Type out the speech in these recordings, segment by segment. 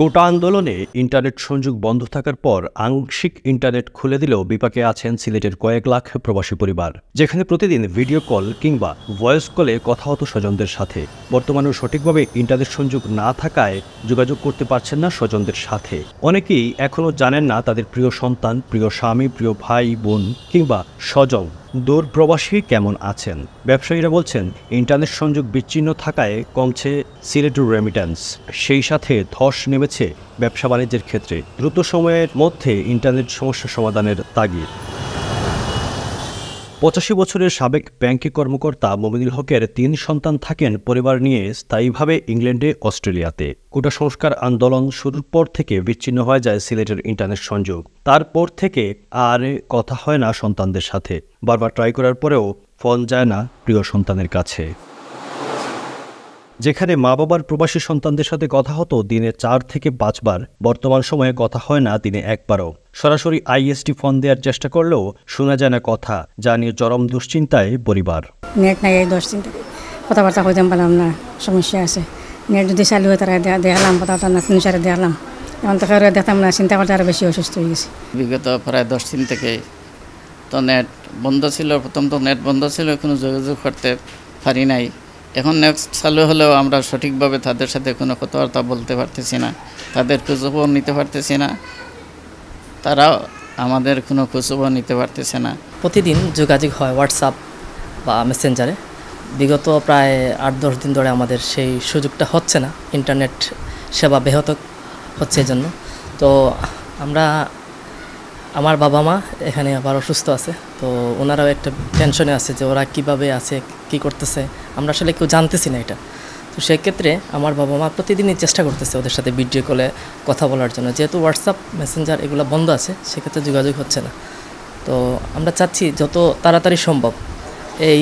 কোটা আন্দোলনে ইন্টারনেট সংযোগ বন্ধ থাকার পর আংশিক ইন্টারনেট খুলে দিলেও বিপাকে আছেন সিলেটের কয়েক লাখ প্রবাসী পরিবার, যেখানে প্রতিদিন ভিডিও কল কিংবা ভয়েস কলে কথা হতো স্বজনদের সাথে। বর্তমানেও সঠিকভাবে ইন্টারনেট সংযোগ না থাকায় যোগাযোগ করতে পারছেন না স্বজনদের সাথে। অনেকেই এখনও জানেন না তাদের প্রিয় সন্তান, প্রিয় স্বামী, প্রিয় ভাই বোন কিংবা স্বজন দূর প্রবাসী কেমন আছেন। ব্যবসায়ীরা বলছেন ইন্টারনেট সংযোগ বিচ্ছিন্ন থাকায় কমছে সিলেটের রেমিট্যান্স, সেই সাথে ধস নেমেছে ব্যবসা বাণিজ্যের ক্ষেত্রে। দ্রুত সময়ের মধ্যে ইন্টারনেট সমস্যা সমাধানের তাগিদ। 85 বছরের সাবেক ব্যাংকিং কর্মকর্তা মমিনুল হকের 3 সন্তান থাকেন পরিবার নিয়ে স্থায়ীভাবে ইংল্যান্ডে, অস্ট্রেলিয়াতে। কোটা সংস্কার আন্দোলন শুরুর পর থেকে বিচ্ছিন্ন হয়ে যায় সিলেটের ইন্টারনেট সংযোগ। তারপর থেকে আর কথা হয় না সন্তানদের সাথে। বারবার ট্রাই করার পরেও ফোন যায় না প্রিয় সন্তানের কাছে। যেখানে মা বাবার প্রবাসী সন্তানদের সাথে কথা হতো দিনে 4 থেকে 5 বার, বর্তমান সময়ে কথা হয় না দিনে একবারও। সরাসরি আইএসডি ফোন দেওয়ার চেষ্টা করলেও শোনা যায় না কথা, যা নিয়ে চরম দুশ্চিন্তায় পরিবার। নেট নাই, এই দুশ্চিন্তা, কথাবার্তা কইতে পারলাম না, সমস্যা আছে। নেট যদি চালু হয় তারা দেখালাম, কথা না সারে দেখালাম, এখন তো দেখতাম না, চিন্তা করতে আরও বেশি অসুস্থ হয়ে গেছে। বিগত প্রায় 10 দিন থেকে তো নেট বন্ধ ছিল। প্রথম তো নেট বন্ধ ছিল, কোনো যোগাযোগ করতে পারি নাই। এখন নেক্সট চালু হলেও আমরা সঠিকভাবে তাদের সাথে কোনো কথাবার্তা বলতে পারতেছি না, তাদের খোঁজখবর নিতে পারতেছি না, তারাও আমাদের কোনো খোঁজখবর নিতে পারতেছে না। প্রতিদিন যোগাযোগ হয় হোয়াটসঅ্যাপ বা মেসেঞ্জারে। বিগত প্রায় 8-10 দিন ধরে আমাদের সেই সুযোগটা হচ্ছে না, ইন্টারনেট সেবা ব্যাহত হচ্ছে এজন্য। তো আমার বাবা মা এখানে আবার অসুস্থ আছে, তো ওনারাও একটা টেনশনে আছে যে ওরা কীভাবে আছে, কী করতেছে, আমরা আসলে কেউ জানতেছি না এটা। তো সেক্ষেত্রে আমার বাবা মা প্রতিদিনই চেষ্টা করতেছে ওদের সাথে ভিডিও কলে কথা বলার জন্য, যেহেতু হোয়াটসঅ্যাপ মেসেঞ্জার এগুলো বন্ধ আছে, সেক্ষেত্রে যোগাযোগ হচ্ছে না। তো আমরা চাচ্ছি যত তাড়াতাড়ি সম্ভব এই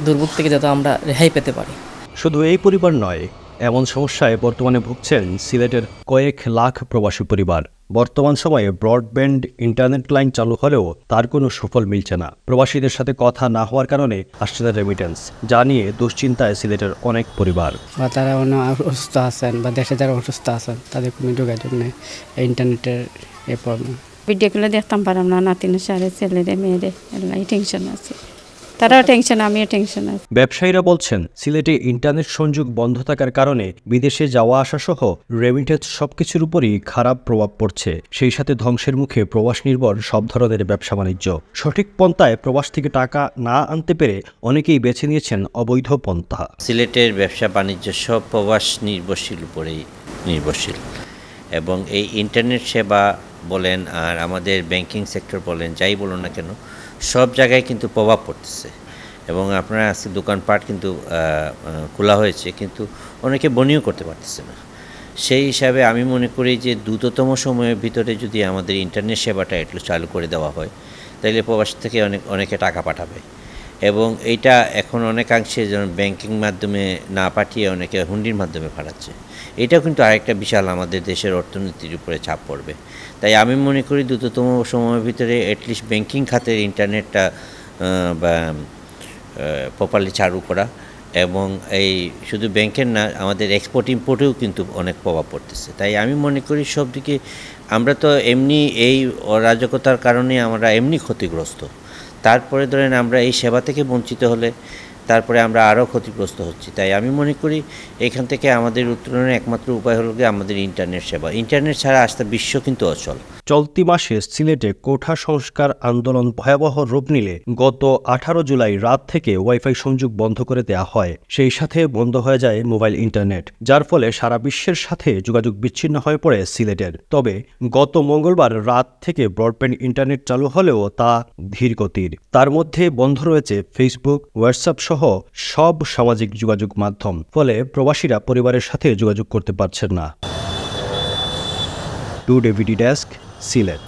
দুর্ভোগ থেকে যাতে আমরা রেহাই পেতে পারি। শুধু এই পরিবার নয়, এমন সমস্যায় বর্তমানে ভুগছেন সিলেটের কয়েক লাখ প্রবাসী পরিবার। বর্তমান সময়ে ব্রডব্যান্ড ইন্টারনেট লাইন চালু হলেও তার কোনো সুফল মিলছে না। প্রবাসীদের সাথে কথা না হওয়ার কারণে আসছে না রেমিটেন্স, যা নিয়ে দুশ্চিন্তায় সিলেটের অনেক পরিবার। বা তারা অসুস্থ আছেন বা দেশে যারা অসুস্থ আছেন তাদের কোনো যোগাযোগ নেই, ইন্টারনেটের এ প্রবলেম। ভিডিও কলে দেখতাম পারলাম না, নাতিন সারে ছেলেরে মেয়েরে এলাই টেনশন আছে, তারাও টেনশন, আমিও টেনশন আছে। ব্যবসায়ীরা বলছেন সিলেটে ইন্টারনেট সংযোগ বন্ধ থাকার কারণে বিদেশে যাওয়া আসা সহ রেমিটেন্স সবকিছুর উপরই খারাপ প্রভাব পড়ছে। সেই সাথে ধ্বংসের মুখে প্রবাস নির্ভর সব ধরনের ব্যবসা বাণিজ্য। সঠিক পন্থায় প্রবাস থেকে টাকা না আনতে পেরে অনেকেই বেছে নিয়েছেন অবৈধ পন্থা। সিলেটের ব্যবসা বাণিজ্য সব প্রবাস নির্ভরশীল উপরেই নির্ভরশীল, এবং এই ইন্টারনেট সেবা বলেন আর আমাদের ব্যাংকিং সেক্টর বলেন, যাই বলুন না কেন, সব জায়গায় কিন্তু প্রভাব পড়তেছে। এবং আপনারা আজকে দোকানপাট কিন্তু খোলা হয়েছে, কিন্তু অনেকে বনিও করতে পারতেছে না। সেই হিসাবে আমি মনে করি যে দ্রুততম সময়ের ভিতরে যদি আমাদের ইন্টারনেট সেবাটা একটু চালু করে দেওয়া হয়, তাহলে প্রবাস থেকে অনেকে টাকা পাঠাবে। এবং এইটা এখন অনেকাংশে যেন ব্যাংকিং মাধ্যমে না পাঠিয়ে অনেকে হুন্ডির মাধ্যমে পাঠাচ্ছে। এটাও কিন্তু আরেকটা বিশাল আমাদের দেশের অর্থনীতির উপরে চাপ পড়বে। তাই আমি মনে করি দ্রুততম সময়ের ভিতরে অ্যাটলিস্ট ব্যাংকিং খাতের ইন্টারনেটটা প্রপারলি চালু করা, এবং এই শুধু ব্যাংকের না, আমাদের এক্সপোর্ট ইম্পোর্টেও কিন্তু অনেক প্রভাব পড়তেছে। তাই আমি মনে করি সব দিকে আমরা তো এমনি এই অরাজকতার কারণে আমরা এমনি ক্ষতিগ্রস্ত, তারপরে ধরেন আমরা এই সেবা থেকে বঞ্চিত হলে তারপরে আমরা আরও ক্ষতিগ্রস্ত হচ্ছি। তাই আমি মনে করি এখান থেকে আমাদের উত্তরণের একমাত্র উপায় হলো গিয়ে আমাদের ইন্টারনেট সেবা। ইন্টারনেট ছাড়া আজকে বিশ্ব কিন্তু অচল। চলতি মাসে সিলেটে কোঠা সংস্কার আন্দোলন ভয়াবহ রূপ নিলে গত 18 জুলাই রাত থেকে ওয়াইফাই সংযোগ বন্ধ করে দেওয়া হয়। সেই সাথে বন্ধ হয়ে যায় মোবাইল ইন্টারনেট, যার ফলে সারা বিশ্বের সাথে যোগাযোগ বিচ্ছিন্ন হয়ে পড়ে সিলেটের। তবে গত মঙ্গলবার রাত থেকে ব্রডব্যান্ড ইন্টারনেট চালু হলেও তা ধীর গতির। তার মধ্যে বন্ধ রয়েছে ফেসবুক, হোয়াটসঅ্যাপ সহ সব সামাজিক যোগাযোগ মাধ্যম। ফলে প্রবাসীরা পরিবারের সাথে যোগাযোগ করতে পারছেন না। টুডে ভিডি ডেস্ক, সিলেট।